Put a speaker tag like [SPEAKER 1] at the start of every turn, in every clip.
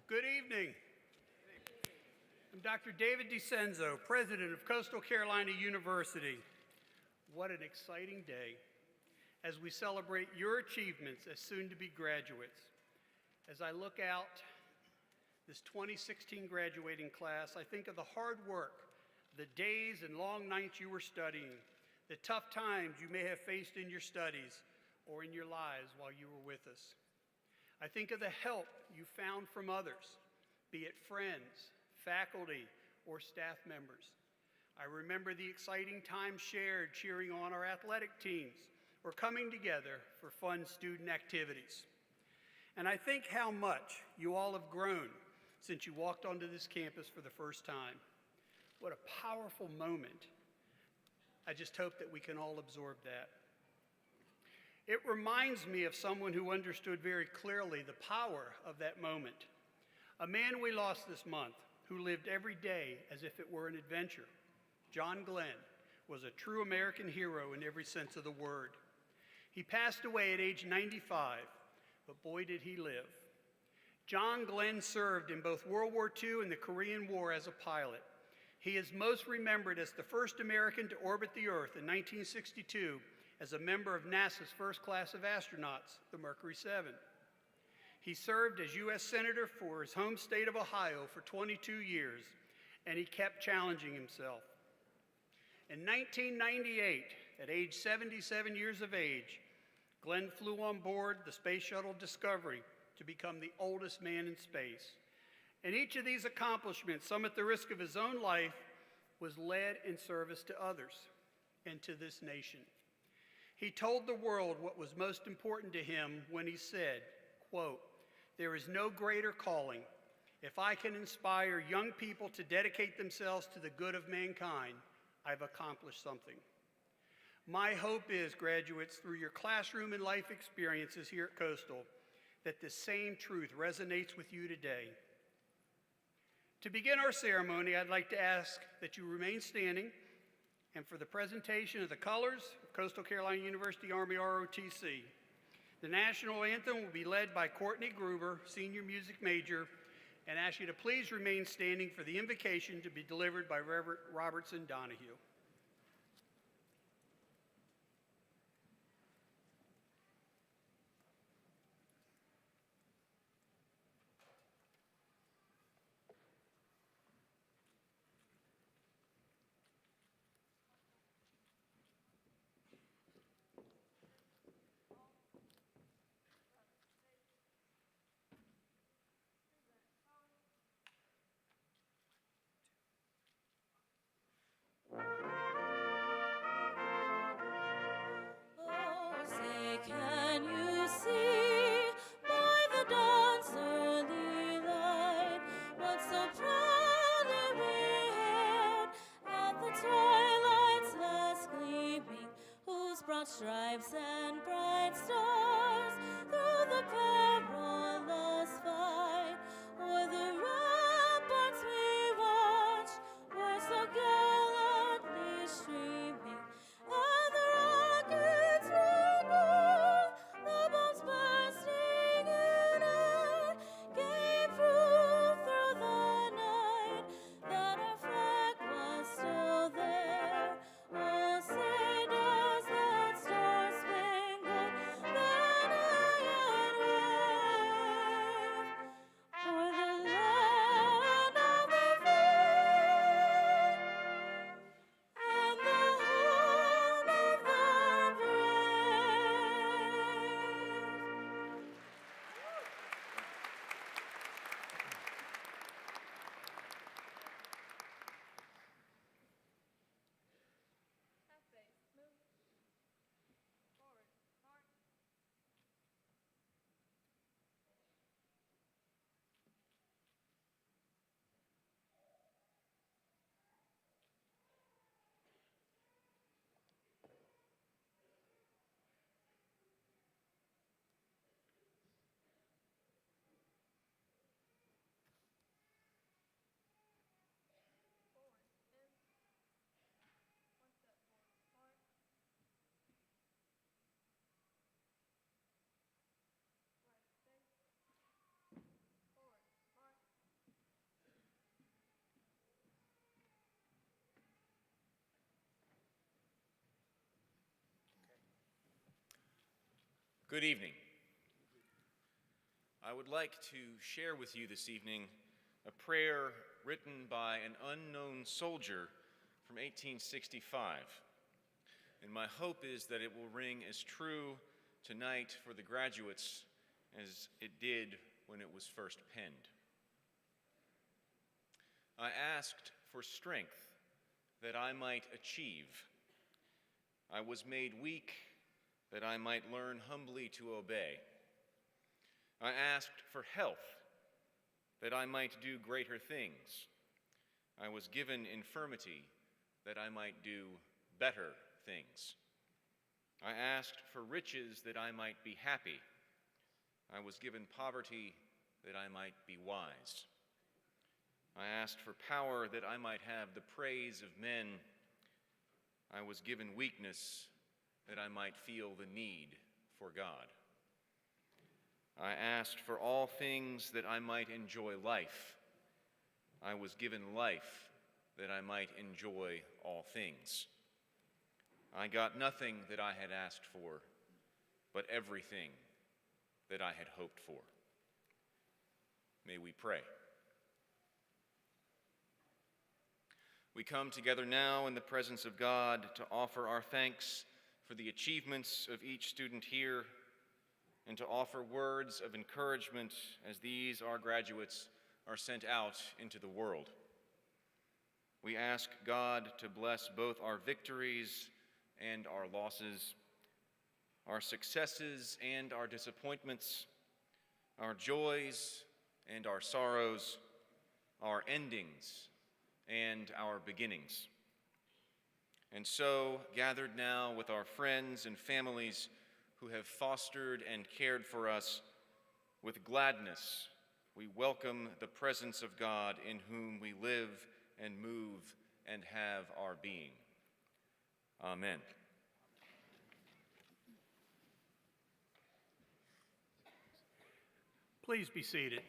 [SPEAKER 1] Good evening. I'm Dr. David DiCenzo, President of Coastal Carolina University. What an exciting day as we celebrate your achievements as soon-to-be graduates. As I look out this 2016 graduating class, I think of the hard work, the days and long nights you were studying, the tough times you may have faced in your studies or in your lives while you were with us. I think of the help you found from others, be it friends, faculty, or staff members. I remember the exciting time shared cheering on our athletic teams or coming together for fun student activities. And I think how much you all have grown since you walked onto this campus for the first time. What a powerful moment. I just hope that we can all absorb that. It reminds me of someone who understood very clearly the power of that moment. A man we lost this month who lived every day as if it were an adventure. John Glenn was a true American hero in every sense of the word. He passed away at age 95, but boy did he live. John Glenn served in both World War II and the Korean War as a pilot. He is most remembered as the first American to orbit the Earth in 1962 as a member of NASA's first class of astronauts, the Mercury 7. He served as U.S. Senator for his home state of Ohio for 22 years, and he kept challenging himself. In 1998, at age 77 years of age, Glenn flew on board the Space Shuttle Discovery to become the oldest man in space. And each of these accomplishments, some at the risk of his own life, was led in service to others. and to this nation. He told the world what was most important to him when he said, quote, "There is no greater calling. If I can inspire young people to dedicate themselves to the good of mankind, I've accomplished something." My hope is, graduates, through your classroom and life experiences here at Coastal, that the same truth resonates with you today. To begin our ceremony, I'd like to ask that you remain standing and for the presentation of the colors of Coastal Carolina University Army ROTC. The national anthem will be led by Courtney Gruber, senior music major, and ask you to please remain standing for the invocation to be delivered by Reverend Robertson Donahue.
[SPEAKER 2] Stripes and bright stars through the perilous fight, o'er the ramparts we watched were so gallantly streaming, and the rockets rang on, the bombs bursting in air, gave proof through the night that our flag was still there. Oh, say does that star-spangled banner yet wave o'er the land of the free and the home of the brave?
[SPEAKER 3] Good evening. I would like to share with you this evening a prayer written by an unknown soldier from 1865. And my hope is that it will ring as true tonight for the graduates as it did when it was first penned. I asked for strength that I might achieve. I was made weak that I might learn humbly to obey. I asked for health, that I might do greater things. I was given infirmity, that I might do better things. I asked for riches, that I might be happy. I was given poverty, that I might be wise. I asked for power, that I might have the praise of men. I was given weakness, that I might feel the need for God. I asked for all things that I might enjoy life. I was given life that I might enjoy all things. I got nothing that I had asked for, but everything that I had hoped for. May we pray. We come together now in the presence of God to offer our thanks for the achievements of each student here and to offer words of encouragement as these, our graduates, are sent out into the world. We ask God to bless both our victories and our losses, our successes and our disappointments, our joys and our sorrows, our endings and our beginnings. And so, gathered now with our friends and families who have fostered and cared for us, with gladness, we welcome the presence of God in whom we live and move and have our being. Amen.
[SPEAKER 1] Please be seated.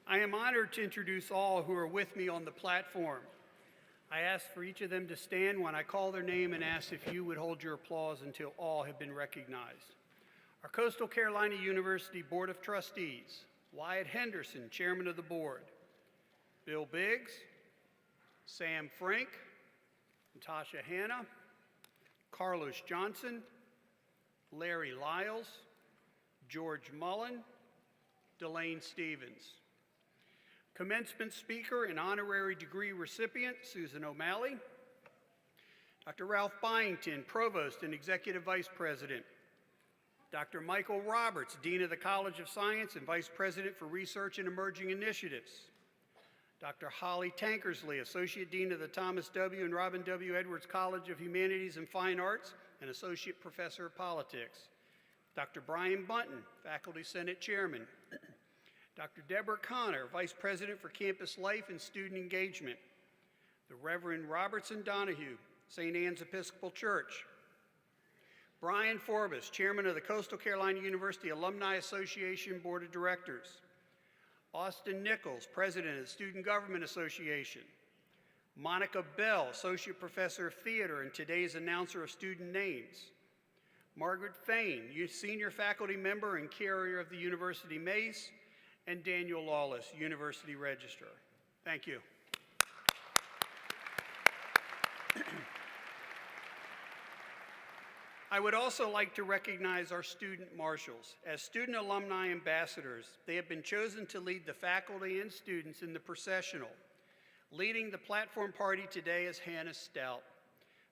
[SPEAKER 1] I am honored to introduce all who are with me on the platform. I ask for each of them to stand when I call their name and ask if you would hold your applause until all have been recognized. Our Coastal Carolina University Board of Trustees, Wyatt Henderson, Chairman of the Board, Bill Biggs, Sam Frank, Natasha Hanna, Carlos Johnson, Larry Lyles, George Mullen, Delane Stevens. Commencement speaker and honorary degree recipient, Susan O'Malley. Dr. Ralph Byington, Provost and Executive Vice President. Dr. Michael Roberts, Dean of the College of Science and Vice President for Research and Emerging Initiatives. Dr. Holly Tankersley, Associate Dean of the Thomas W. and Robin W. Edwards College of Humanities and Fine Arts and Associate Professor of Politics. Dr. Brian Bunton, Faculty Senate Chairman. Dr. Deborah Connor, Vice President for Campus Life and Student Engagement. The Reverend Robertson Donahue, St. Anne's Episcopal Church. Brian Forbes, Chairman of the Coastal Carolina University Alumni Association Board of Directors. Austin Nichols, President of the Student Government Association. Monica Bell, Associate Professor of Theater and today's announcer of student names. Margaret Fain, Senior Faculty Member and Carrier of the University Mace, and Daniel Lawless, University Registrar. Thank you. I would also like to recognize our student marshals. As student alumni ambassadors, they have been chosen to lead the faculty and students in the processional. Leading the platform party today is Hannah Stout.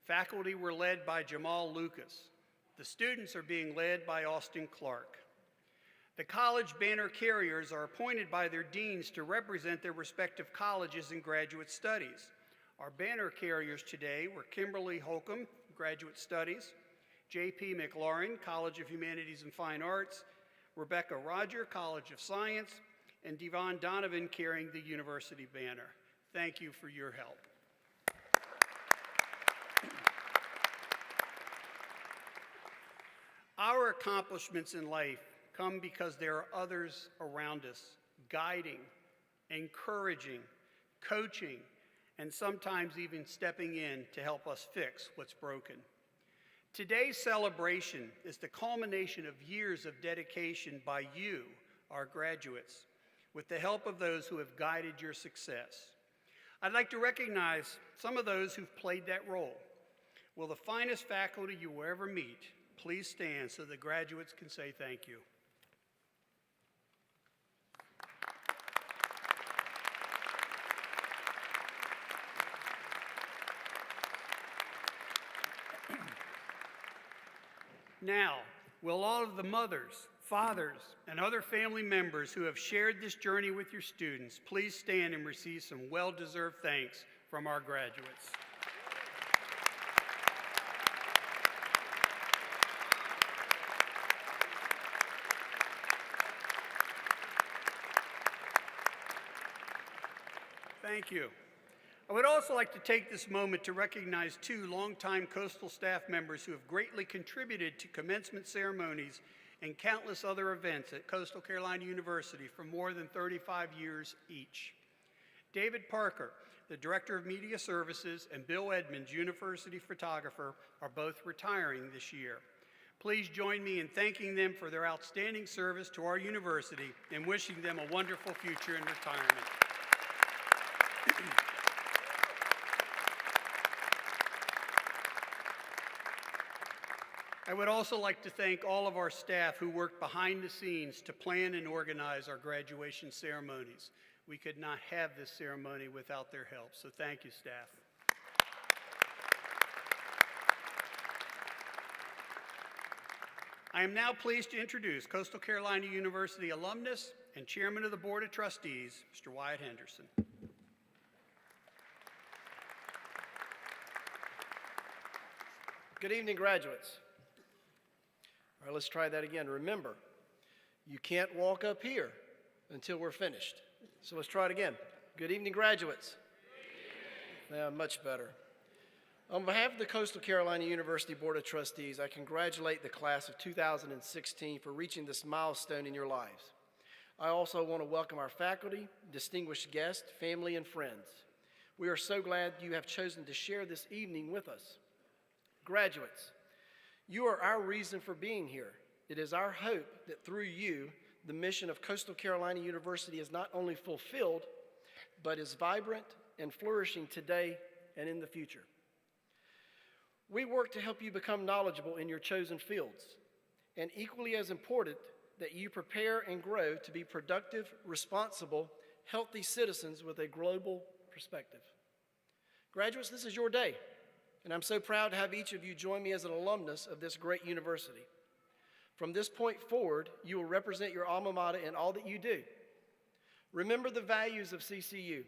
[SPEAKER 1] Faculty were led by Jamal Lucas. The students are being led by Austin Clark. The college banner carriers are appointed by their deans to represent their respective colleges and graduate studies. Our banner carriers today were Kimberly Holcomb, Graduate Studies, J.P. McLaurin, College of Humanities and Fine Arts, Rebecca Roger, College of Science, and Devon Donovan carrying the university banner. Thank you for your help. Our accomplishments in life come because there are others around us, guiding, encouraging, coaching, and sometimes even stepping in to help us fix what's broken. Today's celebration is the culmination of years of dedication by you, our graduates, with the help of those who have guided your success. I'd like to recognize some of those who've played that role. Will the finest faculty you will ever meet please stand so the graduates can say thank you. Now, will all of the mothers, fathers, and other family members who have shared this journey with your students please stand and receive some well-deserved thanks from our graduates. Thank you. I would also like to take this moment to recognize two longtime Coastal staff members who have greatly contributed to commencement ceremonies and countless other events at Coastal Carolina University for more than 35 years each. David Parker, the Director of Media Services, and Bill Edmonds, University photographer, are both retiring this year. Please join me in thanking them for their outstanding service to our university and wishing them a wonderful future in retirement. I would also like to thank all of our staff who worked behind the scenes to plan and organize our graduation ceremonies. We could not have this ceremony without their help, so thank you, staff. I am now pleased to introduce Coastal Carolina University alumnus and Chairman of the Board of Trustees, Mr. Wyatt Henderson.
[SPEAKER 4] Good evening, graduates. All right, let's try that again. Remember, you can't walk up here until we're finished. So let's try it again. Good evening, graduates. Good evening. Yeah, much better. On behalf of the Coastal Carolina University Board of Trustees, I congratulate the class of 2016 for reaching this milestone in your lives. I also want to welcome our faculty, distinguished guests, family, and friends. We are so glad you have chosen to share this evening with us. Graduates, you are our reason for being here. It is our hope that through you, the mission of Coastal Carolina University is not only fulfilled, but is vibrant and flourishing today and in the future. We work to help you become knowledgeable in your chosen fields, and equally as important, that you prepare and grow to be productive, responsible, healthy citizens with a global perspective. Graduates, this is your day, and I'm so proud to have each of you join me as an alumnus of this great university. From this point forward, you will represent your alma mater in all that you do. Remember the values of CCU: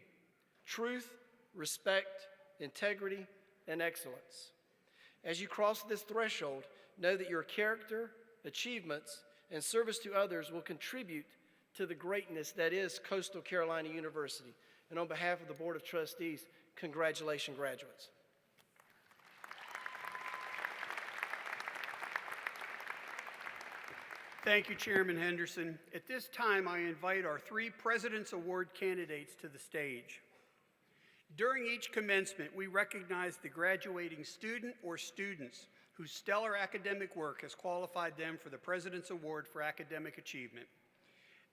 [SPEAKER 4] truth, respect, integrity, and excellence. As you cross this threshold, know that your character, achievements, and service to others will contribute to the greatness that is Coastal Carolina University. And on behalf of the Board of Trustees, congratulations, graduates.
[SPEAKER 1] Thank you, Chairman Henderson. At this time, I invite our 3 President's Award candidates to the stage. During each commencement, we recognize the graduating student or students whose stellar academic work has qualified them for the President's Award for Academic Achievement.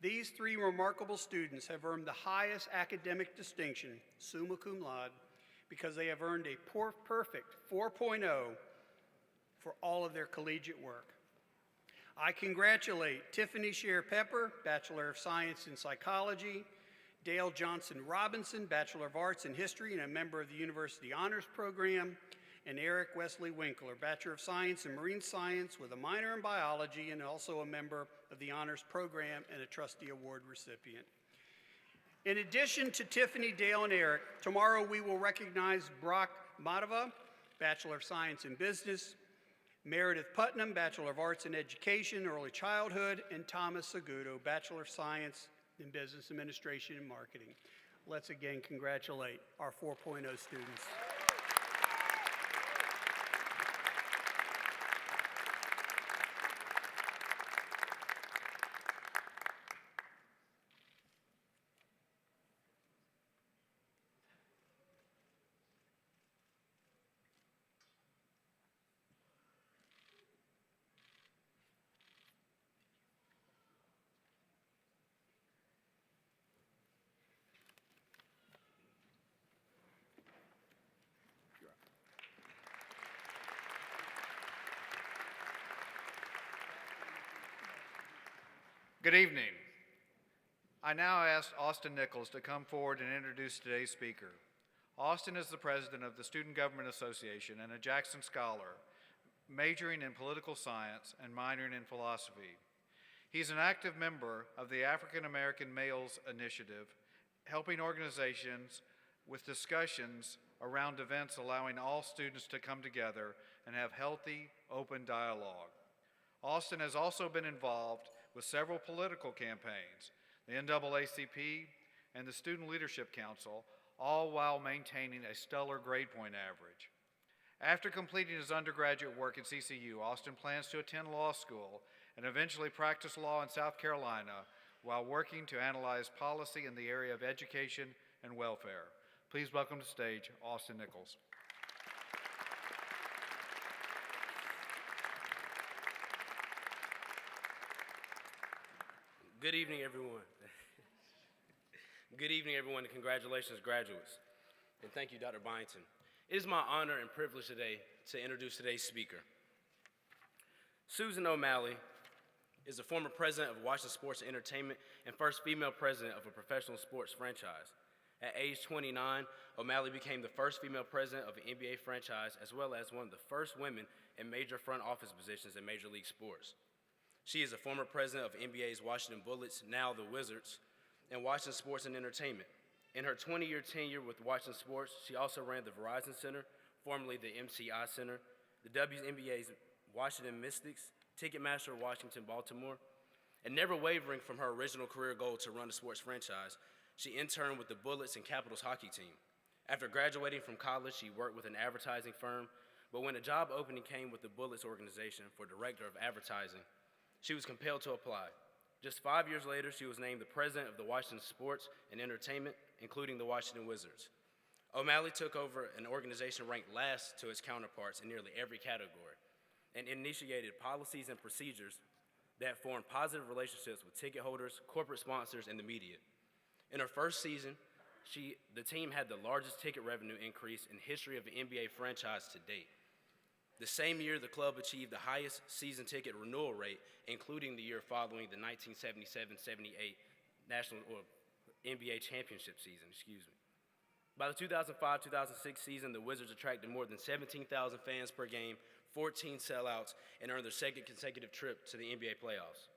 [SPEAKER 1] These 3 remarkable students have earned the highest academic distinction, summa cum laude, because they have earned a perfect 4.0 for all of their collegiate work. I congratulate Tiffany Scher Pepper, Bachelor of Science in Psychology, Dale Johnson Robinson, Bachelor of Arts in History and a member of the University Honors Program, and Eric Wesley Winkler, Bachelor of Science in Marine Science with a minor in Biology and also a member of the Honors Program and a Trustee Award recipient. In addition to Tiffany, Dale, and Eric, tomorrow we will recognize Brock Madava, Bachelor of Science in Business, Meredith Putnam, Bachelor of Arts in Education, Early Childhood, and Thomas Segudo, Bachelor of Science in Business Administration and Marketing. Let's again congratulate our 4.0 students.
[SPEAKER 5] Good evening. I now ask Austin Nichols to come forward and introduce today's speaker. Austin is the president of the Student Government Association and a Jackson Scholar, majoring in political science and minoring in philosophy. He's an active member of the African American Males Initiative, helping organizations with discussions around events allowing all students to come together and have healthy, open dialogue. Austin has also been involved with several political campaigns, the NAACP and the Student Leadership Council, all while maintaining a stellar grade point average. After completing his undergraduate work at CCU, Austin plans to attend law school and eventually practice law in South Carolina while working to analyze policy in the area of education and welfare. Please welcome to stage Austin Nichols.
[SPEAKER 6] Good evening, everyone. Good evening, everyone, and congratulations, graduates. And thank you, Dr. Byington. It is my honor and privilege today to introduce today's speaker. Susan O'Malley is the former president of Washington Sports and Entertainment and first female president of a professional sports franchise. At age 29, O'Malley became the first female president of an NBA franchise, as well as one of the first women in major front office positions in Major League Sports. She is a former president of NBA's Washington Bullets, now the Wizards, and Washington Sports and Entertainment. In her 20-year tenure with Washington Sports, she also ran the Verizon Center, formerly the MCI Center, the WNBA's Washington Mystics, Ticketmaster Washington Baltimore, and never wavering from her original career goal to run a sports franchise, she interned with the Bullets and Capitals hockey team. After graduating from college, she worked with an advertising firm, but when a job opening came with the Bullets organization for director of advertising, she was compelled to apply. Just 5 years later, she was named the president of the Washington Sports and Entertainment, including the Washington Wizards. O'Malley took over an organization ranked last to its counterparts in nearly every category and initiated policies and procedures that formed positive relationships with ticket holders, corporate sponsors, and the media. In her first season, the team had the largest ticket revenue increase in history of the NBA franchise to date. The same year, the club achieved the highest season ticket renewal rate, including the year following the 1977-78 NBA championship season. By the 2005-2006 season, the Wizards attracted more than 17,000 fans per game, 14 sellouts, and earned their second consecutive trip to the NBA playoffs.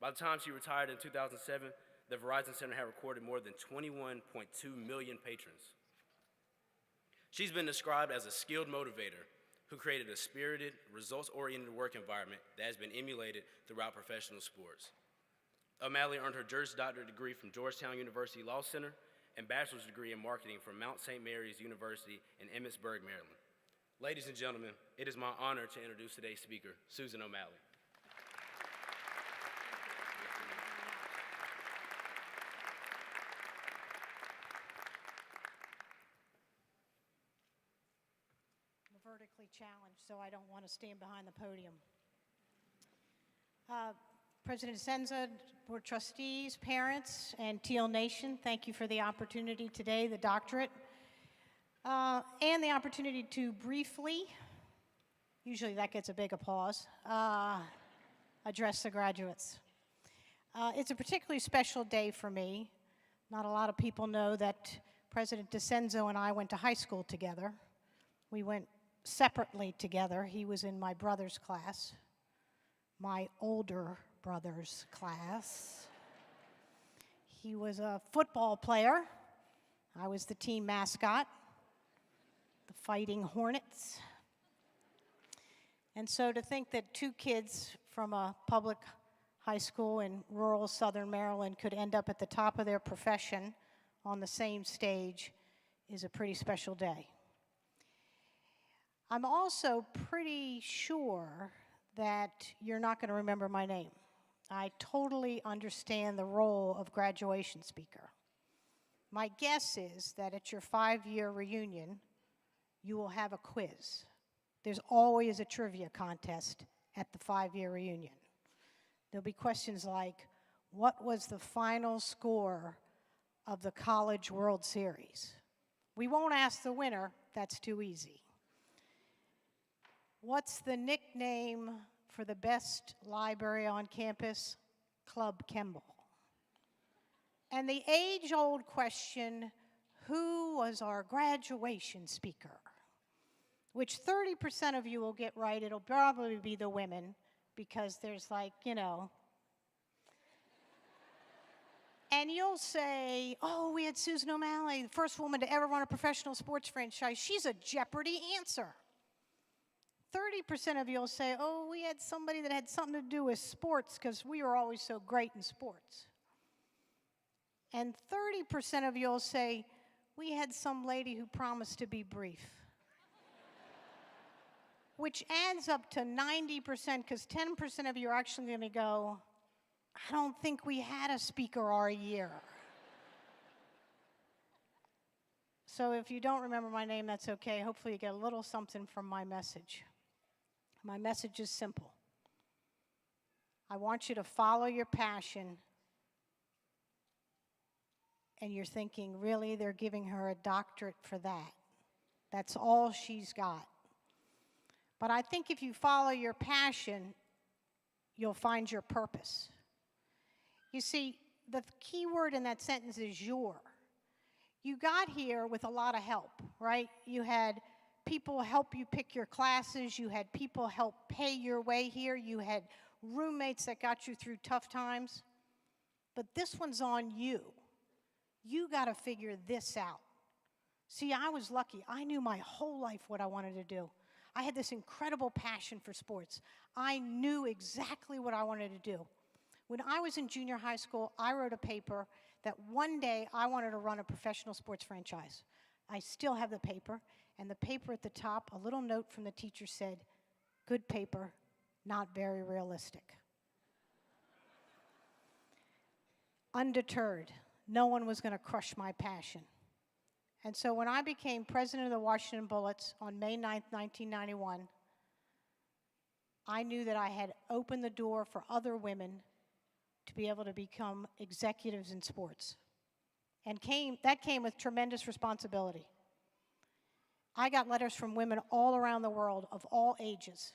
[SPEAKER 6] By the time she retired in 2007, the Verizon Center had recorded more than 21.2 million patrons. She's been described as a skilled motivator who created a spirited, results-oriented work environment that has been emulated throughout professional sports. O'Malley earned her Juris Doctorate degree from Georgetown University Law Center and bachelor's degree in marketing from Mount St. Mary's University in Emmitsburg, Maryland. Ladies and gentlemen, it is my honor to introduce today's speaker, Susan O'Malley.
[SPEAKER 7] I'm vertically challenged, so I don't want to stand behind the podium. President Senza, Board Trustees, parents, and Teal Nation, thank you for the opportunity today, the doctorate, and the opportunity to briefly, usually that gets a big applause, address the graduates. It's a particularly special day for me. Not a lot of people know that President DeCenzo and I went to high school together. We went separately together. He was in my brother's class, my older brother's class. He was a football player. I was the team mascot, the Fighting Hornets. And so to think that two kids from a public high school in rural southern Maryland could end up at the top of their profession on the same stage is a pretty special day. I'm also pretty sure that you're not going to remember my name. I totally understand the role of graduation speaker. My guess is that at your 5-year reunion, you will have a quiz. There's always a trivia contest at the 5-year reunion. There'll be questions like, what was the final score of the College World Series? We won't ask the winner, that's too easy. What's the nickname for the best library on campus? Club Kemble. And the age-old question, who was our graduation speaker? Which 30% of you will get right. It'll probably be the women because there's like, and you'll say, oh, we had Susan O'Malley, the first woman to ever run a professional sports franchise. She's a Jeopardy answer. 30% of you will say, oh, we had somebody that had something to do with sports because we were always so great in sports. And 30% of you will say, we had some lady who promised to be brief. Which adds up to 90% because 10% of you are actually going to go, I don't think we had a speaker our year. So if you don't remember my name, that's okay. Hopefully you get a little something from my message. My message is simple. I want you to follow your passion. And you're thinking, really, they're giving her a doctorate for that. That's all she's got. But I think if you follow your passion, you'll find your purpose. You see, the key word in that sentence is your. You got here with a lot of help, right? You had people help you pick your classes. You had people help pay your way here. You had roommates that got you through tough times. But this one's on you. You got to figure this out. See, I was lucky. I knew my whole life what I wanted to do. I had this incredible passion for sports. I knew exactly what I wanted to do. When I was in junior high school, I wrote a paper that one day I wanted to run a professional sports franchise. I still have the paper, and the paper at the top, a little note from the teacher said, "Good paper, not very realistic." Undeterred, no one was going to crush my passion. And so when I became president of the Washington Bullets on May 9th, 1991, I knew that I had opened the door for other women to be able to become executives in sports. And that came with tremendous responsibility. I got letters from women all around the world of all ages.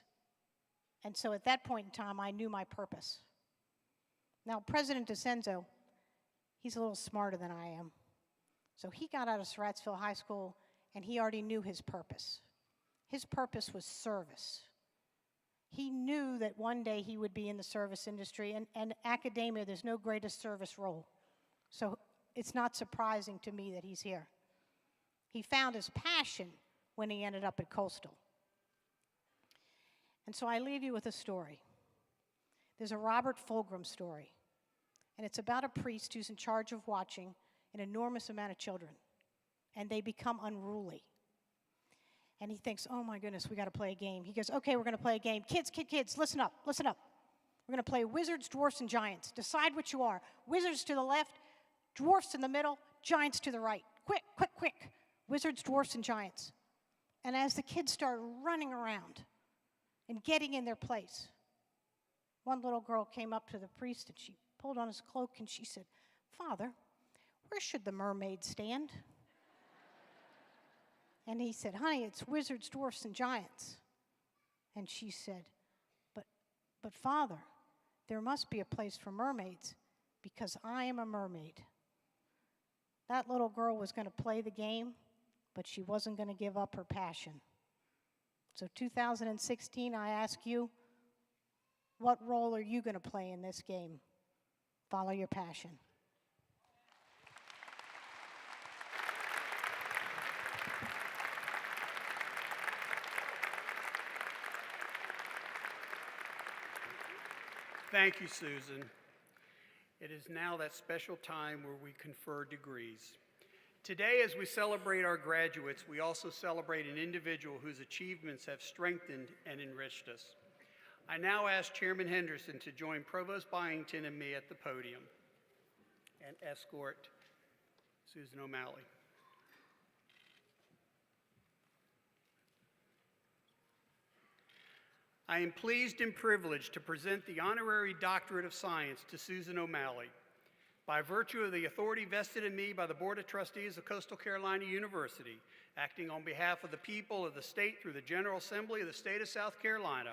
[SPEAKER 7] And so at that point in time, I knew my purpose. Now, President DeCenzo, he's a little smarter than I am. So he got out of Surrattsville High School, and he already knew his purpose. His purpose was service. He knew that one day he would be in the service industry, and academia, there's no greatest service role. So it's not surprising to me that he's here. He found his passion when he ended up at Coastal. And so I leave you with a story. There's a Robert Fulghum story, and it's about a priest who's in charge of watching an enormous amount of children, and they become unruly. And he thinks, oh my goodness, we got to play a game. He goes, okay, we're going to play a game. Kids, listen up, listen up. We're going to play wizards, dwarfs, and giants. Decide what you are. Wizards to the left, dwarfs in the middle, giants to the right. Quick, quick, quick. Wizards, dwarfs, and giants. And as the kids start running around and getting in their place, one little girl came up to the priest and she pulled on his cloak and she said, "Father, where should the mermaid stand?" And he said, "Honey, it's wizards, dwarfs, and giants." And she said, but Father, there must be a place for mermaids because I am a mermaid." That little girl was going to play the game, but she wasn't going to give up her passion. So 2016, I ask you, what role are you going to play in this game? Follow your passion.
[SPEAKER 1] Thank you, Susan. It is now that special time where we confer degrees. Today, as we celebrate our graduates, we also celebrate an individual whose achievements have strengthened and enriched us. I now ask Chairman Henderson to join Provost Byington and me at the podium and escort Susan O'Malley. I am pleased and privileged to present the Honorary Doctorate of Science to Susan O'Malley. By virtue of the authority vested in me by the Board of Trustees of Coastal Carolina University, acting on behalf of the people of the state through the General Assembly of the State of South Carolina,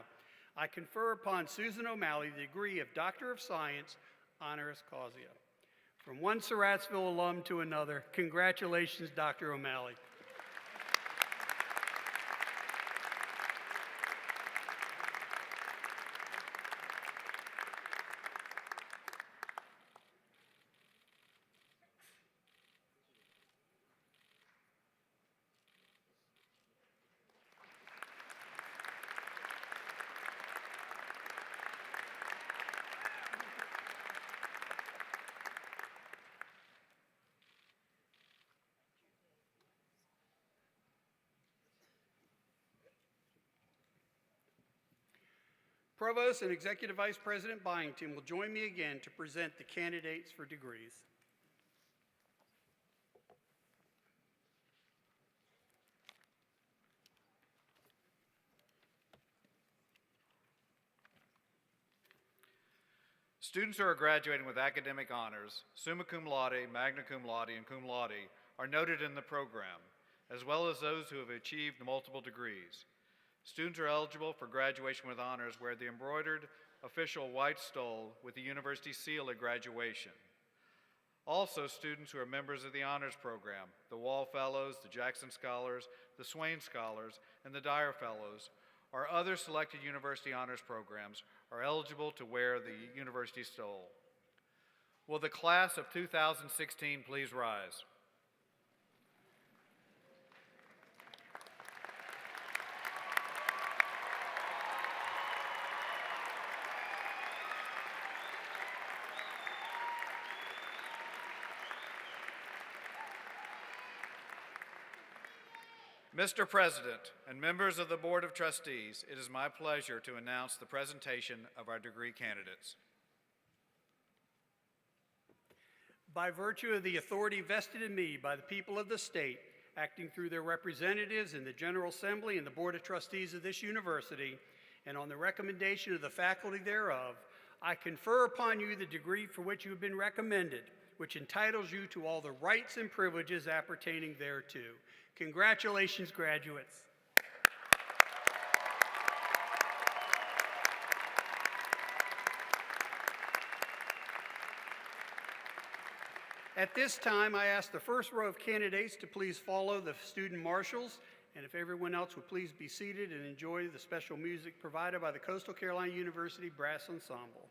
[SPEAKER 1] I confer upon Susan O'Malley the degree of Doctor of Science, honoris causa. From one Surrattsville alum to another, congratulations, Dr. O'Malley. Provost and Executive Vice President Byington will join me again to present the candidates for degrees.
[SPEAKER 5] Students who are graduating with academic honors, summa cum laude, magna cum laude, and cum laude, are noted in the program, as well as those who have achieved multiple degrees. Students are eligible for graduation with honors wear the embroidered official white stole with the university seal at graduation. Also, students who are members of the Honors Program, the Wall Fellows, the Jackson Scholars, the Swain Scholars, and the Dyer Fellows, or other selected university honors programs are eligible to wear the university stole. Will the class of 2016 please rise? Mr. President and members of the Board of Trustees, it is my pleasure to announce the presentation of our degree candidates.
[SPEAKER 1] By virtue of the authority vested in me by the people of the state, acting through their representatives in the General Assembly and the Board of Trustees of this university, and on the recommendation of the faculty thereof, I confer upon you the degree for which you have been recommended, which entitles you to all the rights and privileges appertaining thereto. Congratulations, graduates. At this time, I ask the first row of candidates to please follow the student marshals, and if everyone else would please be seated and enjoy the special music provided by the Coastal Carolina University Brass Ensemble.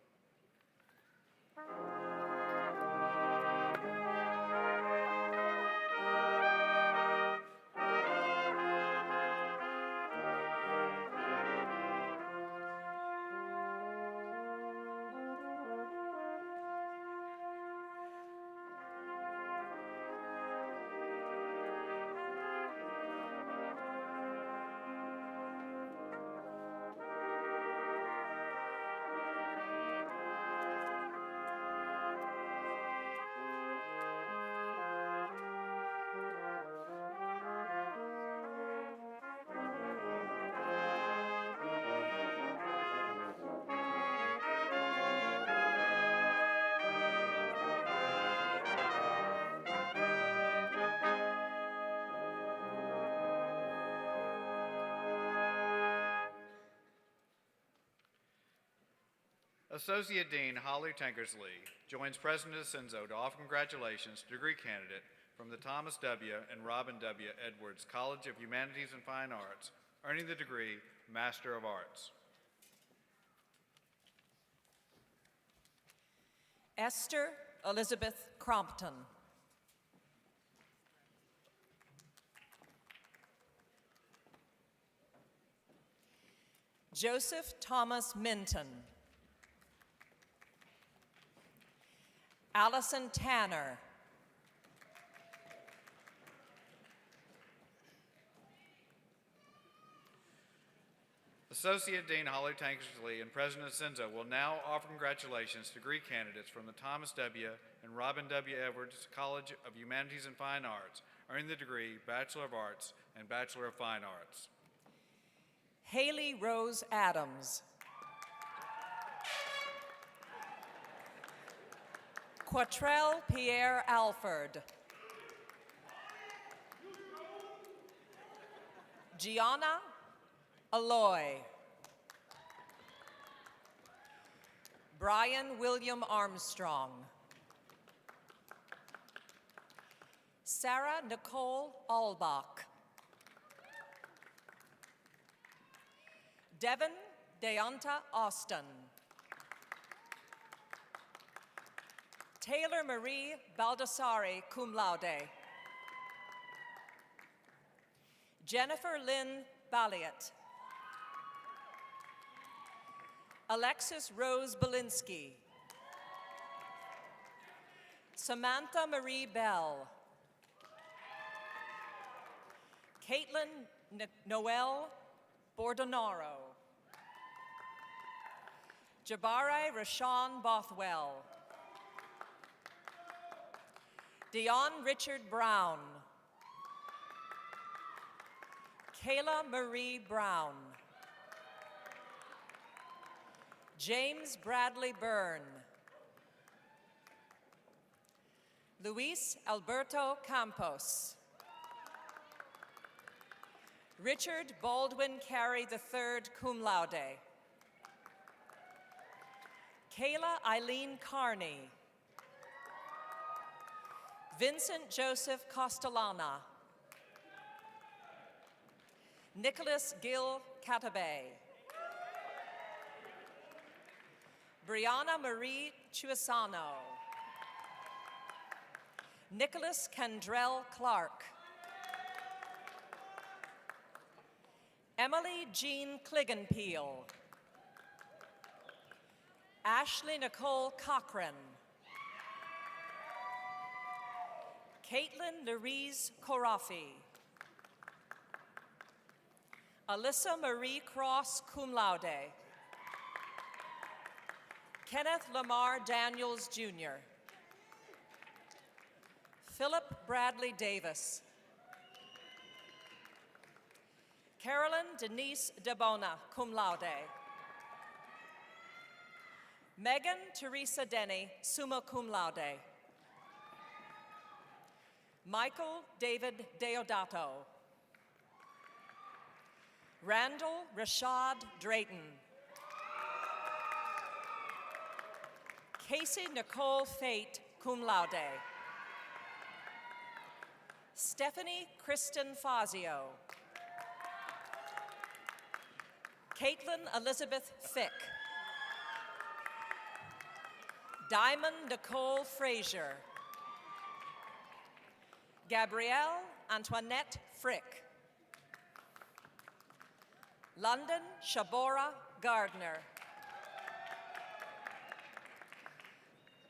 [SPEAKER 5] Associate Dean Holly Tankersley joins President DeCenzo to offer congratulations to degree candidate from the Thomas W. and Robin W. Edwards College of Humanities and Fine Arts, earning the degree Master of Arts.
[SPEAKER 8] Esther Elizabeth Crompton. Joseph Thomas Minton. Allison Tanner.
[SPEAKER 5] Associate Dean Holly Tankersley and President DeCenzo will now offer congratulations to degree candidates from the Thomas W. and Robin W. Edwards College of Humanities and Fine Arts, earning the degree Bachelor of Arts and Bachelor of Fine Arts.
[SPEAKER 8] Haley Rose Adams. Quatrell Pierre Alford. Gianna Aloy. Brian William Armstrong. Sarah Nicole Albach. Devin Deonta Austin. Taylor Marie Baldassari, cum laude. Jennifer Lynn Balliet. Alexis Rose Belinsky. Samantha Marie Bell. Caitlin Noel Bordonaro. Jabare Rashawn Bothwell. Dion Richard Brown. Kayla Marie Brown. James Bradley Byrne. Luis Alberto Campos. Richard Baldwin Carey III, cum laude. Kayla Eileen Carney. Vincent Joseph Castellana. Nicholas Gil Catabay. Brianna Marie Chuasano. Nicholas Candrell Clark. Emily Jean Kligenpeel. Ashley Nicole Cochran. Caitlin Louise Corafi. Alyssa Marie Cross, cum laude. Kenneth Lamar Daniels, Jr. Philip Bradley Davis. Carolyn Denise DeBona, cum laude. Megan Teresa Denny, summa cum laude. Michael David Deodato. Randall Rashad Drayton. Casey Nicole Fate, cum laude. Stephanie Kristen Fazio. Caitlin Elizabeth Fick. Diamond Nicole Frazier. Gabrielle Antoinette Frick. London Shabora Gardner.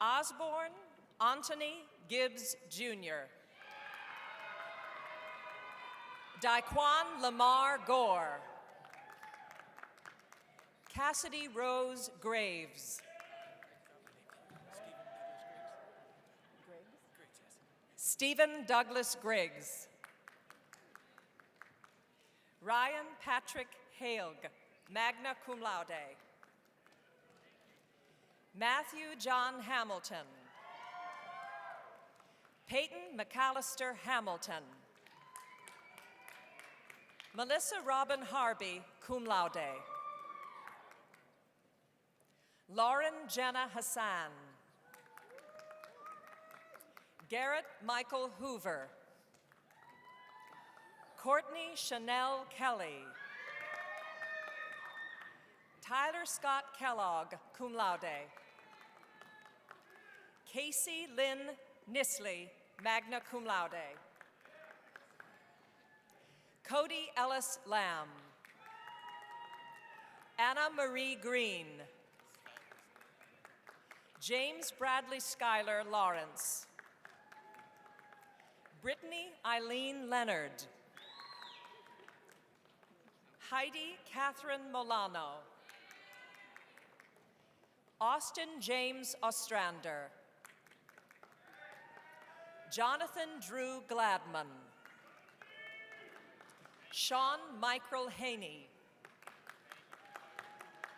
[SPEAKER 8] Osborne Anthony Gibbs, Jr. Daquan Lamar Gore. Cassidy Rose Graves. Stephen Douglas Griggs. Ryan Patrick Haig, magna cum laude. Matthew John Hamilton. Peyton McAllister Hamilton. Melissa Robin Harvey, cum laude. Lauren Jenna Hassan. Garrett Michael Hoover. Courtney Chanel Kelly. Tyler Scott Kellogg, cum laude. Casey Lynn Nisley, magna cum laude. Cody Ellis Lamb. Anna Marie Green. James Bradley Schuyler Lawrence. Brittany Eileen Leonard. Heidi Catherine Molano. Austin James Ostrander. Jonathan Drew Gladman. Sean Michael Haney.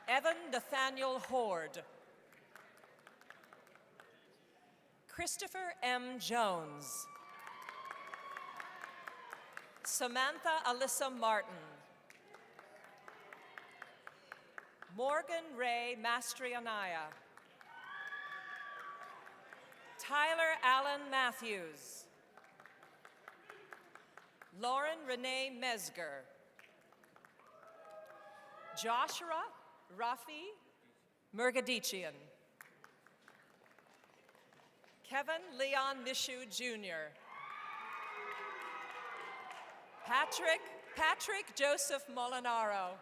[SPEAKER 8] Evan Nathaniel Horde. Christopher M. Jones. Samantha Alyssa Martin. Morgan Ray Mastrianaya. Tyler Allen Matthews. Lauren Renee Mesger. Joshua Rafi Murgadichian. Kevin Leon Nishu Jr. Patrick Joseph Molinaro.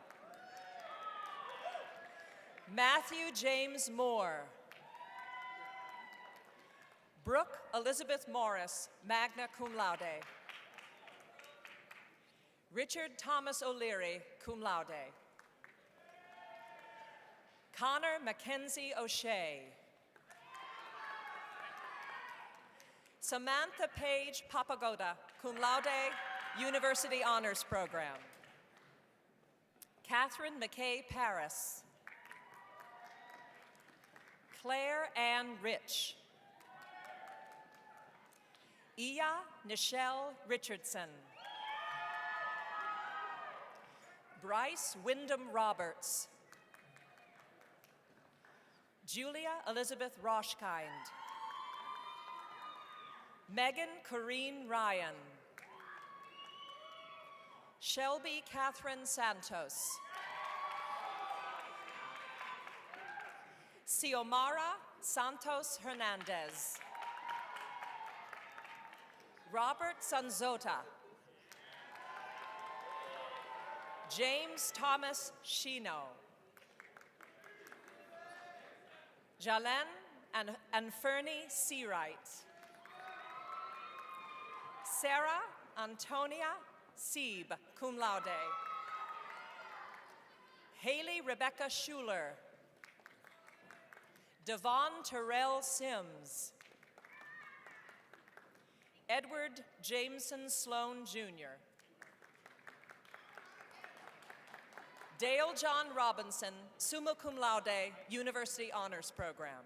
[SPEAKER 8] Matthew James Moore. Brooke Elizabeth Morris, magna cum laude. Richard Thomas O'Leary, cum laude. Connor Mackenzie O'Shea. Samantha Page Papagoda, cum laude, University Honors Program. Catherine McKay Paris. Claire Ann Rich. Iya Nichelle Richardson. Bryce Wyndham Roberts. Julia Elizabeth Roshkind. Megan Corrine Ryan. Shelby Catherine Santos. Xiomara Santos Hernandez. Robert Sanzota. James Thomas Shino. Jalen and Fernie Seawright. Sarah Antonia Sieb, cum laude. Haley Rebecca Schuler. Devon Terrell Sims. Edward Jameson Sloan Jr. Dale John Robinson, summa cum laude, University Honors Program.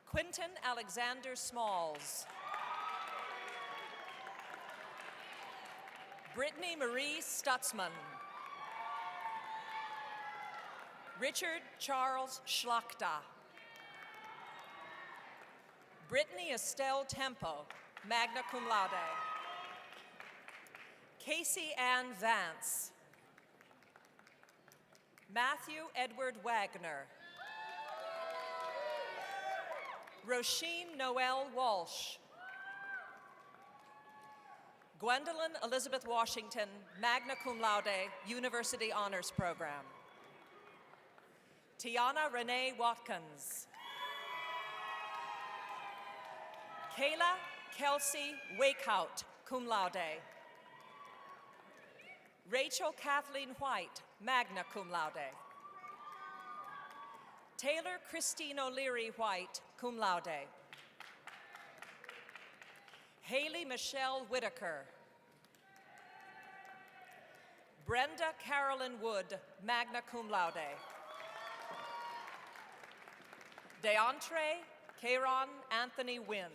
[SPEAKER 8] Quinton Alexander Smalls. Brittany Marie Stutzman. Richard Charles Schlachta. Brittany Estelle Tempo, magna cum laude. Casey Ann Vance. Matthew Edward Wagner. Roisin Noel Walsh. Gwendolyn Elizabeth Washington, magna cum laude, University Honors Program. Tiana Renee Watkins. Kayla Kelsey Wakehout, cum laude. Rachel Kathleen White, magna cum laude. Taylor Christine O'Leary White, cum laude. Haley Michelle Whitaker. Brenda Carolyn Wood, magna cum laude. Deantre Kieron Anthony Wynn.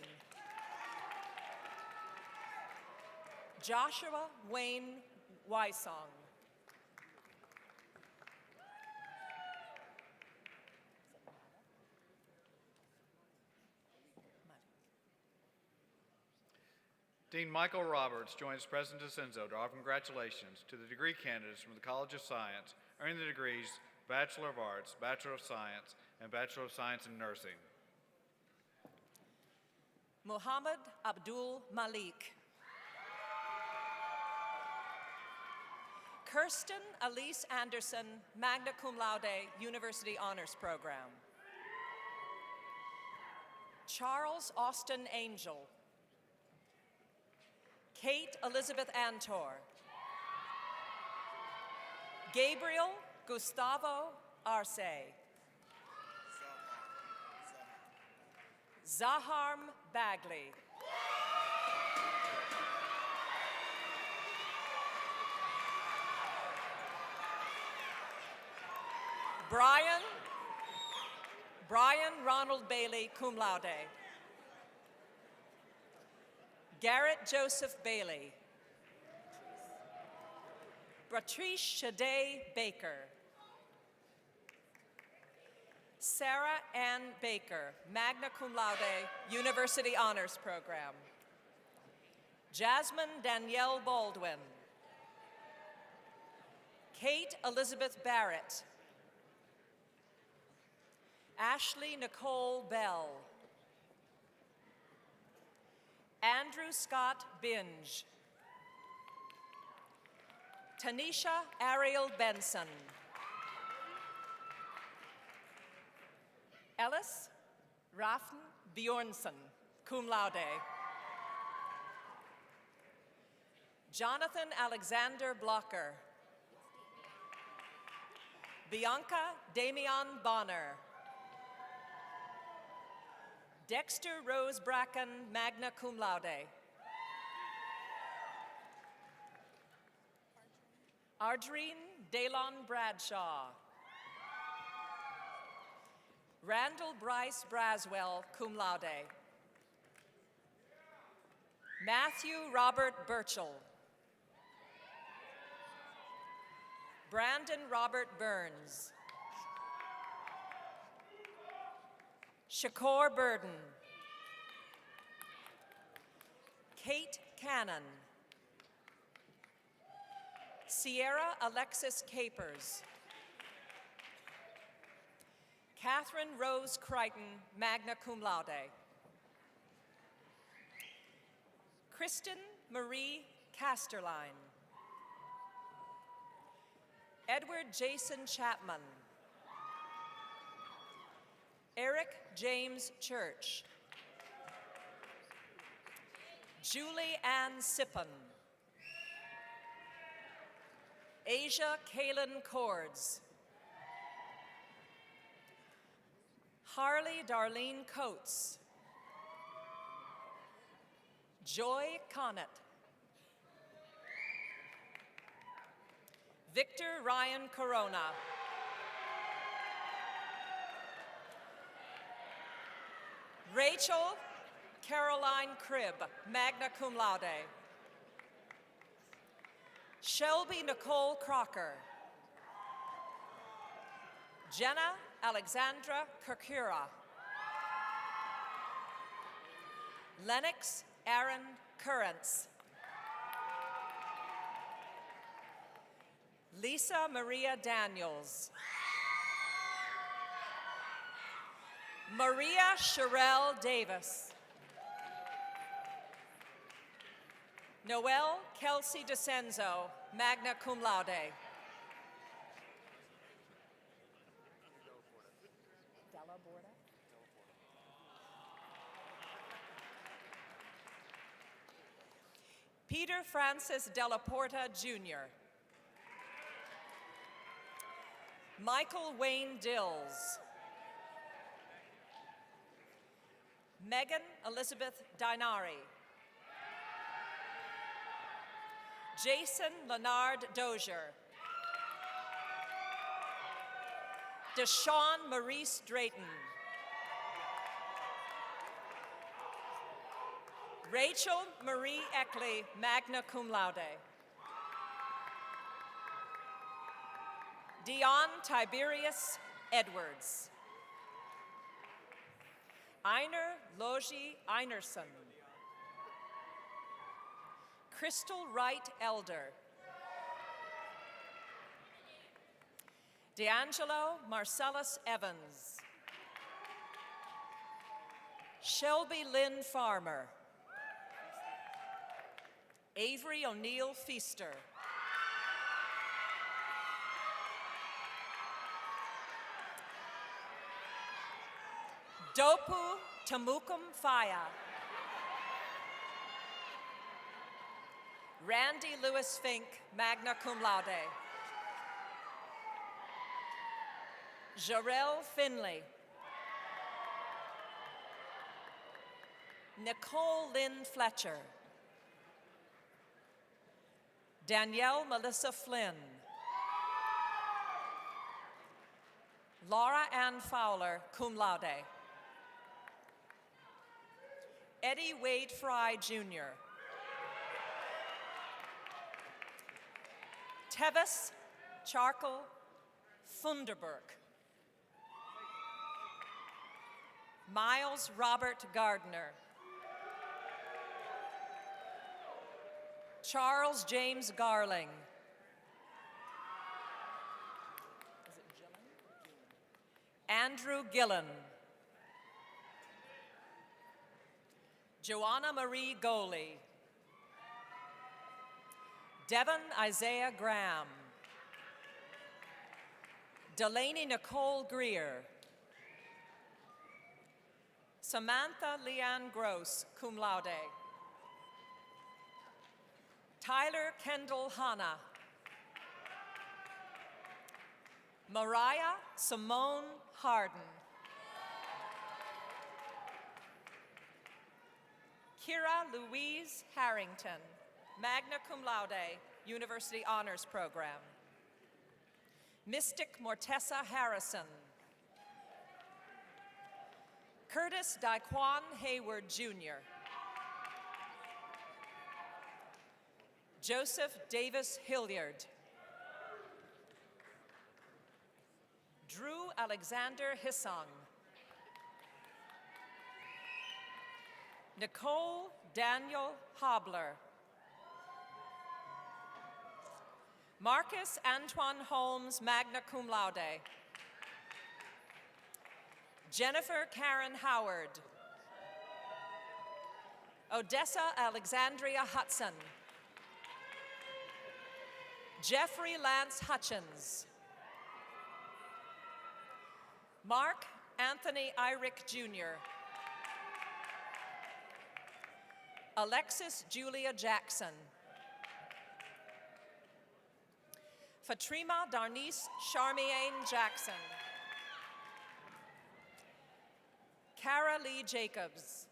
[SPEAKER 8] Joshua Wayne Wysong.
[SPEAKER 5] Dean Michael Roberts joins President DeCenzo to offer congratulations to the degree candidates from the College of Science earning the degrees Bachelor of Arts, Bachelor of Science, and Bachelor of Science in Nursing.
[SPEAKER 8] Muhammad Abdul Malik. Kirsten Elise Anderson, magna cum laude, University Honors Program. Charles Austin Angel. Kate Elizabeth Antor. Gabriel Gustavo Arce. Zaharm Bagley. Brian Ronald Bailey, cum laude. Garrett Joseph Bailey. Bratrice Shade Baker. Sarah Ann Baker, magna cum laude, University Honors Program. Jasmine Danielle Baldwin. Kate Elizabeth Barrett. Ashley Nicole Bell. Andrew Scott Binge. Tanisha Ariel Benson. Ellis Rafn Bjornsson, cum laude. Jonathan Alexander Blocker. Bianca Damian Bonner. Dexter Rose Bracken, magna cum laude. Ardreen Daylon Bradshaw. Randall Bryce Braswell, cum laude. Matthew Robert Burchell. Brandon Robert Burns. Shakur Burden. Kate Cannon. Sierra Alexis Capers. Catherine Rose Crichton, magna cum laude. Kristen Marie Casterline. Edward Jason Chapman. Eric James Church. Julie Ann Sippon. Asia Kaylin Cords. Harley Darlene Coates. Joy Connett. Victor Ryan Corona. Rachel Caroline Cribb, magna cum laude. Shelby Nicole Crocker. Jenna Alexandra Kirkura. Lennox Aaron Currents. Lisa Maria Daniels. Maria Sherelle Davis. Noelle Kelsey DeCenzo, magna cum laude. Peter Francis Della Porta, Jr. Michael Wayne Dills. Megan Elizabeth Dinari. Jason Leonard Dozier. Deshawn Maurice Drayton. Rachel Marie Eckley, magna cum laude. Dion Tiberius Edwards. Einar Logie Einerson. Crystal Wright Elder. D'Angelo Marcellus Evans. Shelby Lynn Farmer. Avery O'Neill Feaster. Dopu Tamukum Faya. Randy Lewis Fink, magna cum laude. Jarell Finley. Nicole Lynn Fletcher. Danielle Melissa Flynn. Laura Ann Fowler, cum laude. Eddie Wade Fry, Jr. Tevis Charkle Funderburk. Miles Robert Gardner. Charles James Garling. Andrew Gillen. Joanna Marie Goley. Devon Isaiah Graham. Delaney Nicole Greer. Samantha Leanne Gross, cum laude. Tyler Kendall Hanna. Mariah Simone Harden. Kira Louise Harrington, magna cum laude, University Honors Program. Mystic Mortessa Harrison. Curtis Daquan Hayward, Jr. Joseph Davis Hilliard. Drew Alexander Hissong. Nicole Daniel Hobler. Marcus Antoine Holmes, magna cum laude. Jennifer Karen Howard. Odessa Alexandria Hudson. Jeffrey Lance Hutchins. Mark Anthony Irick Jr. Alexis Julia Jackson. Fatrima Darnice Charmiane Jackson. Cara Lee Jacobs.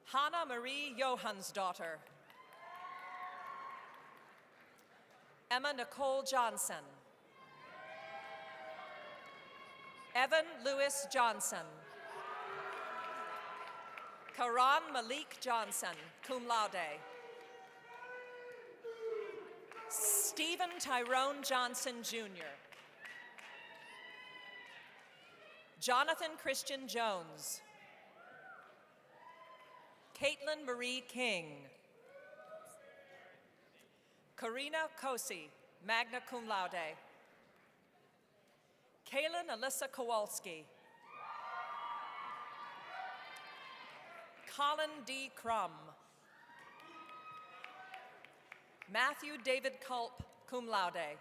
[SPEAKER 8] Hannah Marie Johansdottir. Emma Nicole Johnson. Evan Lewis Johnson. Karan Malik Johnson, cum laude. Stephen Tyrone Johnson, Jr. Jonathan Christian Jones. Caitlin Marie King. Karina Kosi, magna cum laude. Kaylin Alyssa Kowalski. Colin D. Crum. Matthew David Culp, cum laude.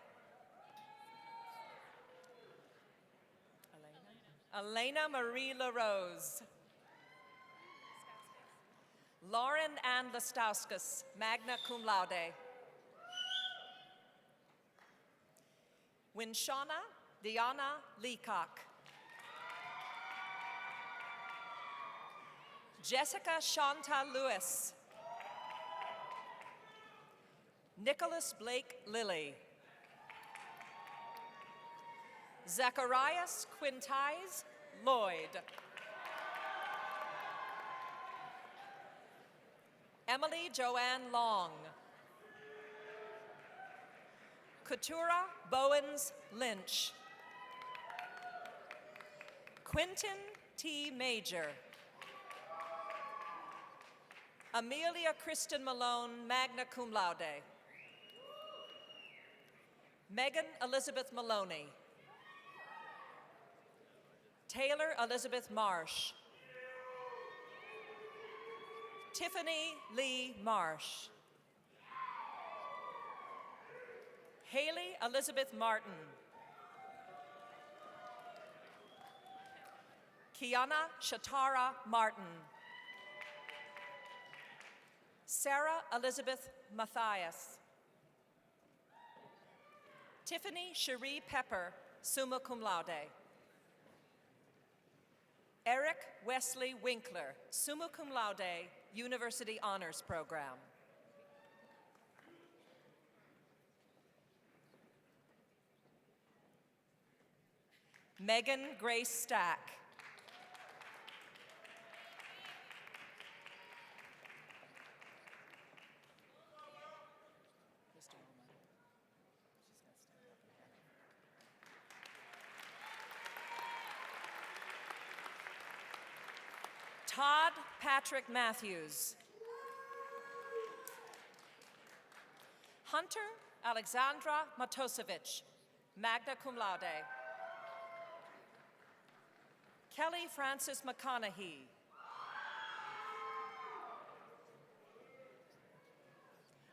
[SPEAKER 8] Elena Marie LaRose. Lauren Ann Lastauskas, magna cum laude. Winshana Diana Leacock. Jessica Shanta Lewis. Nicholas Blake Lilly. Zacharias Quintize Lloyd. Emily Joanne Long. Keturah Bowens Lynch. Quentin T. Major. Amelia Kristen Malone, magna cum laude. Megan Elizabeth Maloney. Taylor Elizabeth Marsh. Tiffany Lee Marsh. Haley Elizabeth Martin. Kiana Shatara Martin. Sarah Elizabeth Matthias. Tiffany Cherie Pepper, summa cum laude. Eric Wesley Winkler, summa cum laude, University Honors Program. Megan Grace Stack. Todd Patrick Matthews. Hunter Alexandra Matosevich, magna cum laude. Kelly Francis McConaughey.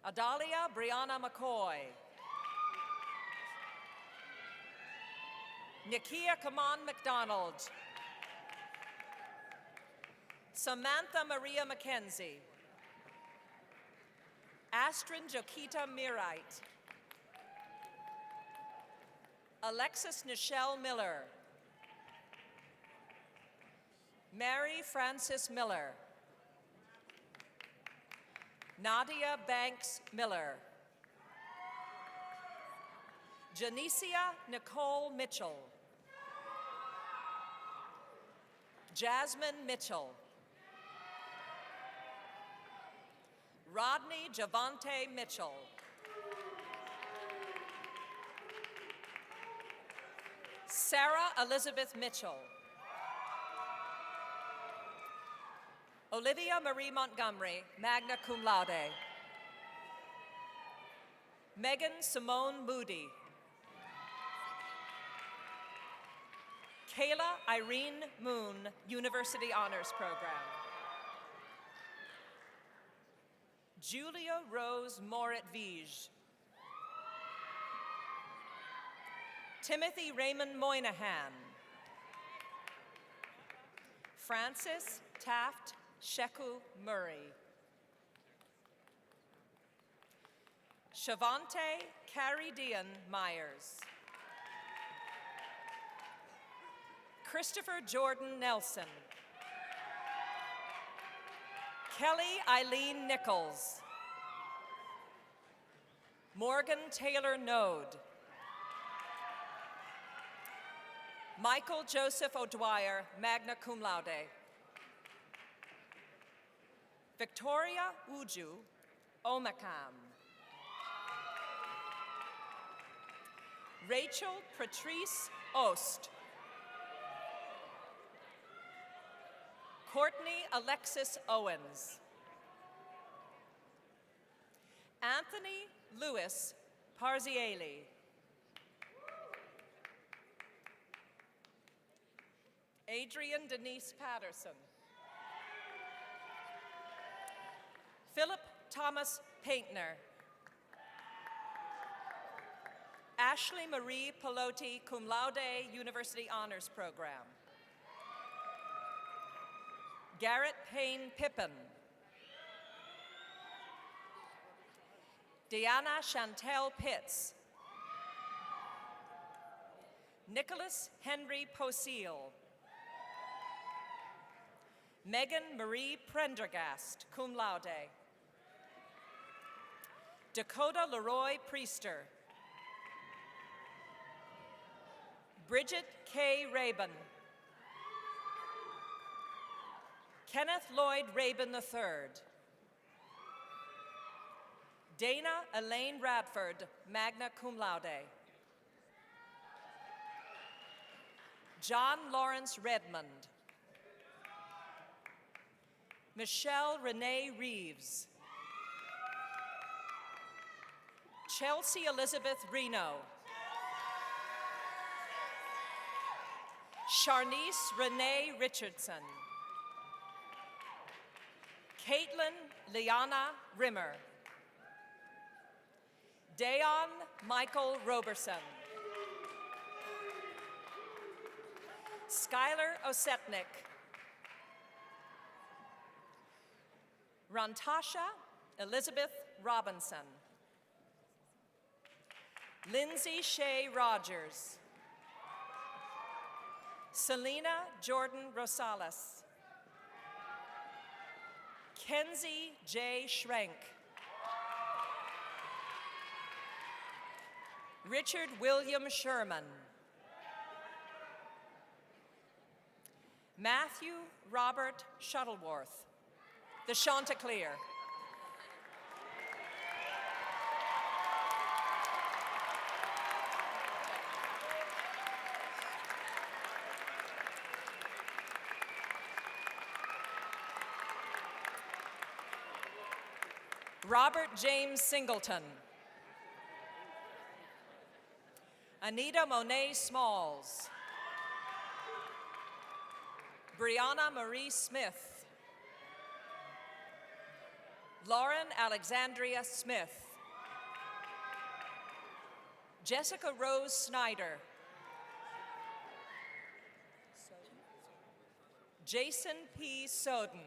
[SPEAKER 8] Adalia Brianna McCoy. Nikia Kaman McDonald. Samantha Maria McKenzie. Astrid Jokita Mirite. Alexis Nichelle Miller. Mary Frances Miller. Nadia Banks Miller. Janicia Nicole Mitchell. Jasmine Mitchell. Rodney Javante Mitchell. Sarah Elizabeth Mitchell. Olivia Marie Montgomery, magna cum laude. Megan Simone Moody. Kayla Irene Moon, University Honors Program. Julia Rose Morit-Vige. Timothy Raymond Moynihan. Francis Taft Sheku Murray. Shavante Caridian Myers. Christopher Jordan Nelson. Kelly Eileen Nichols. Morgan Taylor Node. Michael Joseph O'Dwyer, magna cum laude. Victoria Uju Omakam. Rachel Patrice Ost. Courtney Alexis Owens. Anthony Louis Parzieli. Adrian Denise Patterson. Philip Thomas Paintner. Ashley Marie Pelotti, cum laude, University Honors Program. Garrett Payne Pippin. Deanna Chantel Pitts. Nicholas Henry Poseel. Megan Marie Prendergast, cum laude. Dakota Leroy Priester. Bridget K. Rabin. Kenneth Lloyd Rabin III. Dana Elaine Radford, magna cum laude. John Lawrence Redmond. Michelle Renee Reeves. Chelsea Elizabeth Reno. Charnice Renee Richardson. Caitlin Liana Rimmer. Dayon Michael Roberson. Skylar Osetnik. Rantasha Elizabeth Robinson. Lindsay Shea Rogers. Selena Jordan Rosales. Kenzie J. Schrenk. Richard William Sherman. Matthew Robert Shuttleworth, the Chanticleer. Robert James Singleton. Anita Monet Smalls. Brianna Marie Smith. Lauren Alexandria Smith. Jessica Rose Snyder. Jason P. Soden.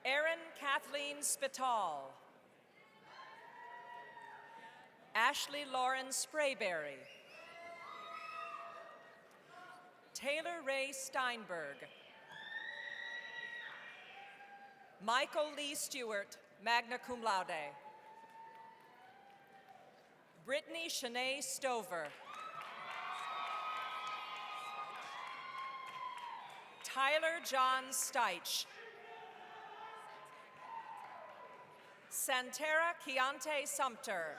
[SPEAKER 8] Erin Kathleen Spital. Ashley Lauren Sprayberry. Taylor Ray Steinberg. Michael Lee Stewart, magna cum laude. Brittany Shanae Stover. Tyler John Steitch. Santera Keontae Sumter.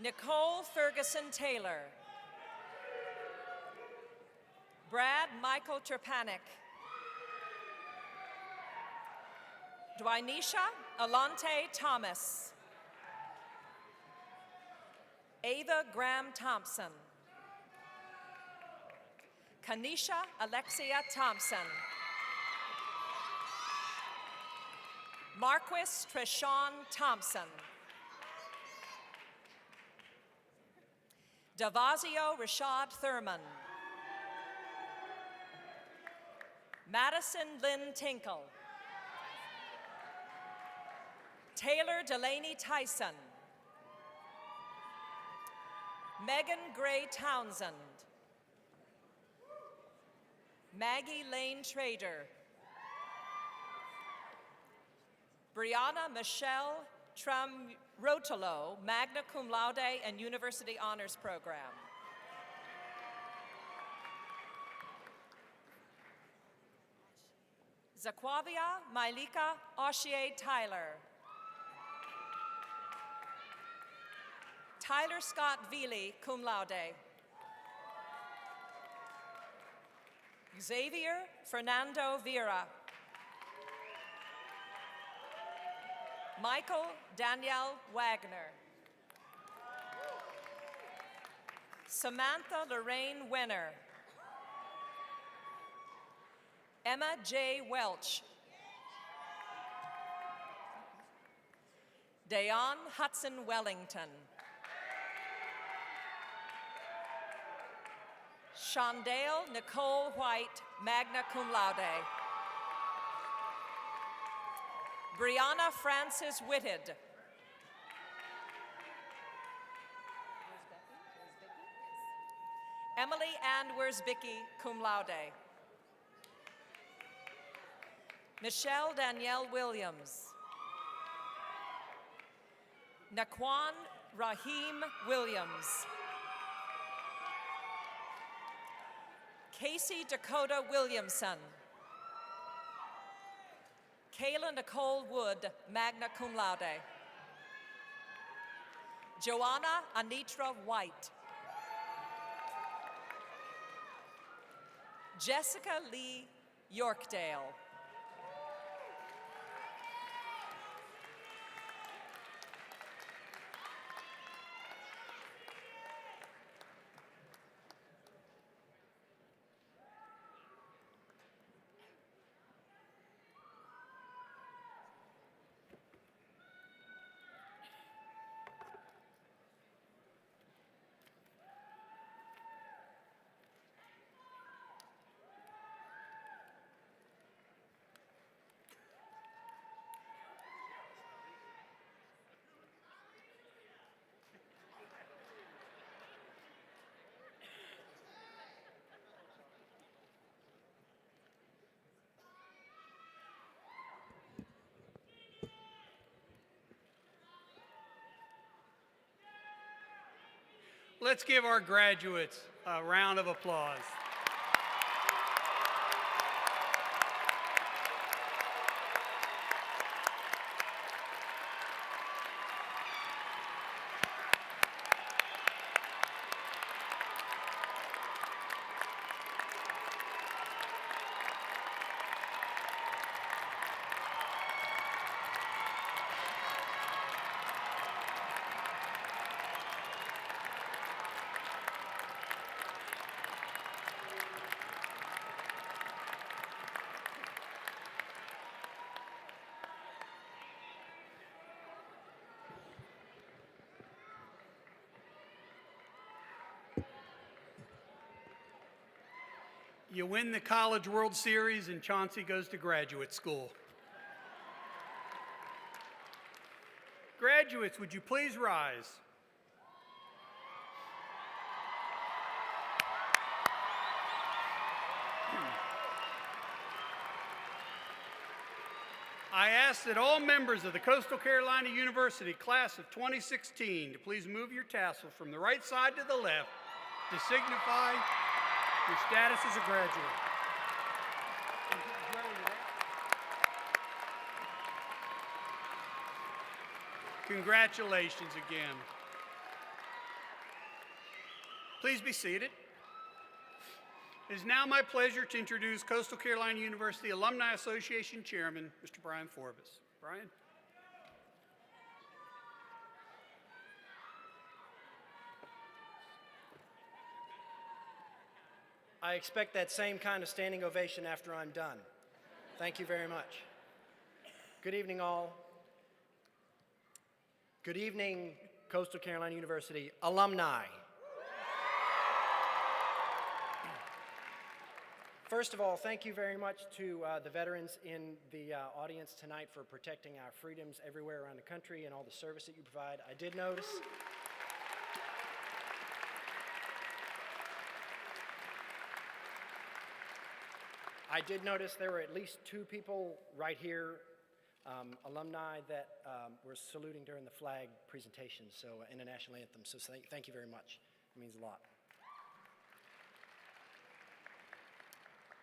[SPEAKER 8] Nicole Ferguson Taylor. Brad Michael Terpanic. Dwynisha Alante Thomas. Ava Graham Thompson. Kanisha Alexia Thompson. Marquis Treshawn Thompson. Davazio Rashad Thurman. Madison Lynn Tinkle. Taylor Delaney Tyson. Megan Gray Townsend. Maggie Lane Trader. Brianna Michelle Tram-Rotolo, magna cum laude and University Honors Program. Zaquavia Mailika Oshier Tyler. Tyler Scott Veely, cum laude. Xavier Fernando Vera. Michael Danielle Wagner. Samantha Lorraine Wenner. Emma J. Welch. Dayon Hudson Wellington. Shondale Nicole White, magna cum laude. Brianna Frances Whitted. Emily Ann Wersbicki, cum laude. Michelle Danielle Williams. Naquan Raheem Williams. Casey Dakota Williamson. Kayla Nicole Wood, magna cum laude. Joanna Anitra White. Jessica Lee Yorkdale.
[SPEAKER 1] Let's give our graduates a round of applause. You win the College World Series and Chauncey goes to graduate school. Graduates, would you please rise? I ask that all members of the Coastal Carolina University class of 2016 to please move your tassel from the right side to the left to signify your status as a graduate. Congratulations again. Please be seated. It is now my pleasure to introduce Coastal Carolina University Alumni Association Chairman, Mr. Brian Forbes. Brian?
[SPEAKER 4] I expect that same kind of standing ovation after I'm done. Thank you very much. Good evening, all. Good evening, Coastal Carolina University alumni. First of all, thank you very much to the veterans in the audience tonight for protecting our freedoms everywhere around the country and all the service that you provide. I did notice there were at least 2 people right here, alumni, that were saluting during the flag presentation, so in the national anthem. So thank you very much. It means a lot.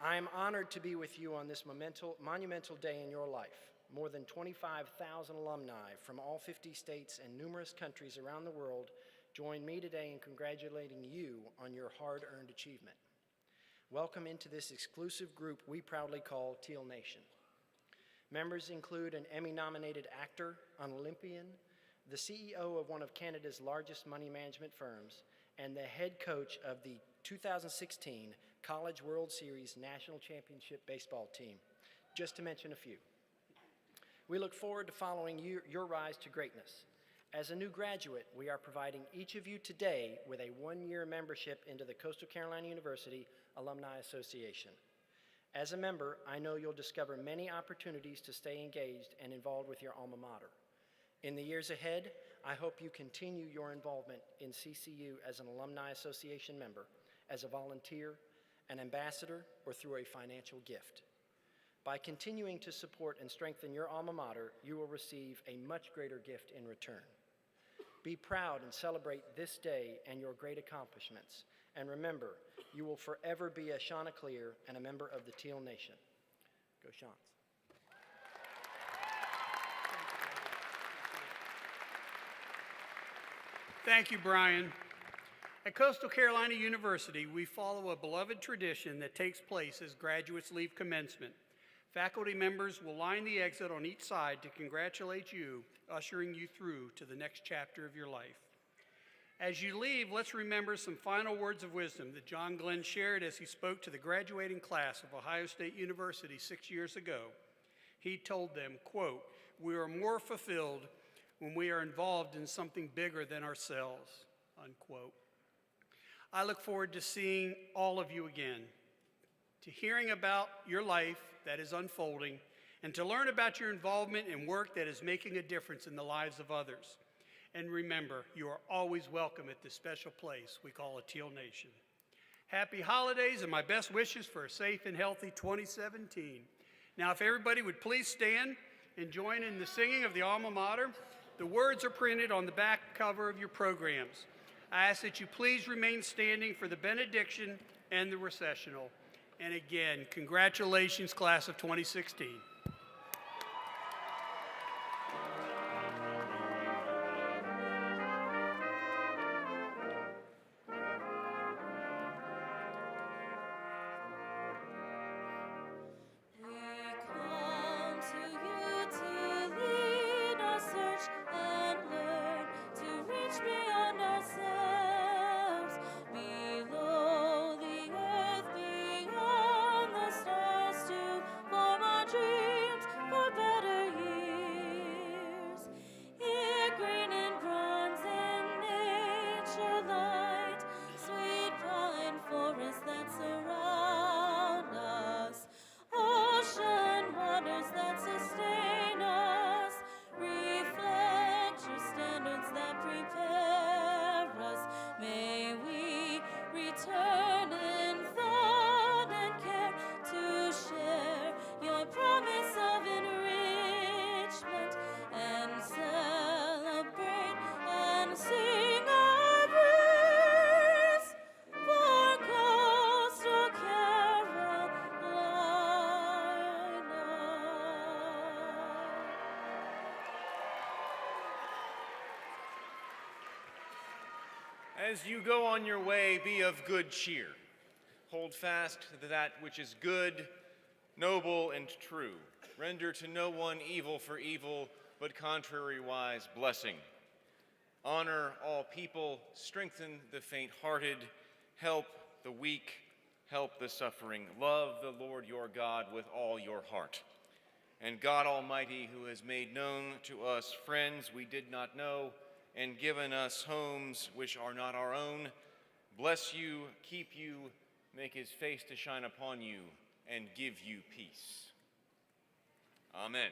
[SPEAKER 4] I am honored to be with you on this monumental day in your life. More than 25,000 alumni from all 50 states and numerous countries around the world join me today in congratulating you on your hard-earned achievement. Welcome into this exclusive group we proudly call Teal Nation. Members include an Emmy-nominated actor, an Olympian, the CEO of one of Canada's largest money management firms, and the head coach of the 2016 College World Series National Championship baseball team, just to mention a few. We look forward to following your rise to greatness. As a new graduate, we are providing each of you today with a 1-year membership into the Coastal Carolina University Alumni Association. As a member, I know you'll discover many opportunities to stay engaged and involved with your alma mater. In the years ahead, I hope you continue your involvement in CCU as an Alumni Association member, as a volunteer, an ambassador, or through a financial gift. By continuing to support and strengthen your alma mater, you will receive a much greater gift in return. Be proud and celebrate this day and your great accomplishments. And remember, you will forever be a Chanticleer and a member of the Teal Nation. Go Chants.
[SPEAKER 1] Thank you, Brian. At Coastal Carolina University, we follow a beloved tradition that takes place as graduates leave commencement. Faculty members will line the exit on each side to congratulate you, ushering you through to the next chapter of your life. As you leave, let's remember some final words of wisdom that John Glenn shared as he spoke to the graduating class of Ohio State University 6 years ago. He told them, quote, "We are more fulfilled when we are involved in something bigger than ourselves," unquote. I look forward to seeing all of you again, to hearing about your life that is unfolding, and to learn about your involvement in work that is making a difference in the lives of others. And remember, you are always welcome at this special place we call a Teal Nation. Happy holidays and my best wishes for a safe and healthy 2017. Now, if everybody would please stand and join in the singing of the alma mater. The words are printed on the back cover of your programs. I ask that you please remain standing for the benediction and the recessional. And again, congratulations, class of 2016.
[SPEAKER 3] As you go on your way, be of good cheer. Hold fast to that which is good, noble, and true. Render to no one evil for evil, but contrariwise blessing. Honor all people, strengthen the faint-hearted, help the weak, help the suffering. Love the Lord your God with all your heart. And God Almighty, who has made known to us friends we did not know, and given us homes which are not our own, bless you, keep you, make his face to shine upon you, and give you peace. Amen.